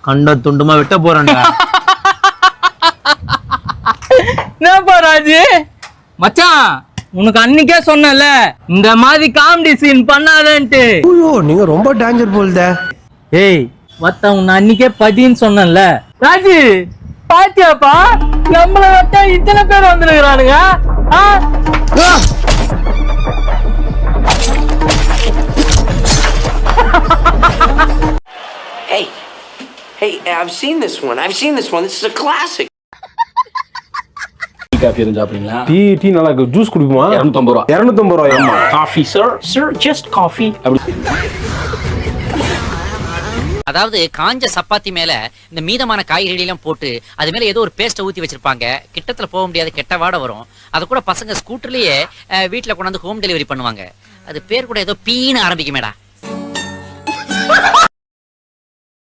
கண்ட துண்டுமா விட்ட போறேன்டா. என்னப்பா ராஜு மச்சான், உனக்கு அன்னைக்கே சொன்னல இந்த மாதிரி காமெடி சீன் பண்ணாதன்ட்டு. ஐயோ நீங்க ரொம்ப டேஞ்சர் போல்தே. ஏய் வத்த உன்னை அன்னைக்கே பதின்னு சொன்னல. ராஜு பாத்தியாப்பா, நம்மள வட்டா இத்தனை பேர் வந்துருக்கானுங்க. Hey, I've seen this one. This is a classic. Tea coffee இருந்தா அப்படிங்களா? டீ நல்லா இருக்கு. ஜூஸ் குடிக்குமா? 250 ரூபா. 250 ரூபாய். ஆமா. Coffee sir just coffee. அதாவது காஞ்ச சப்பாத்தி மேல இந்த மீதமான காய்கறி எல்லாம் போட்டு அது மேல ஏதோ ஒரு பேஸ்ட்டை ஊத்தி வச்சிருப்பாங்க. கிட்டத்துல போக முடியாது, கெட்ட வாடை வரும். அது கூட பசங்க ஸ்கூட்டர்லயே வீட்டுல கொண்டாந்து ஹோம் டெலிவரி பண்ணுவாங்க. அது பேர் கூட ஏதோ பீன்னு ஆரம்பிக்குமேடா.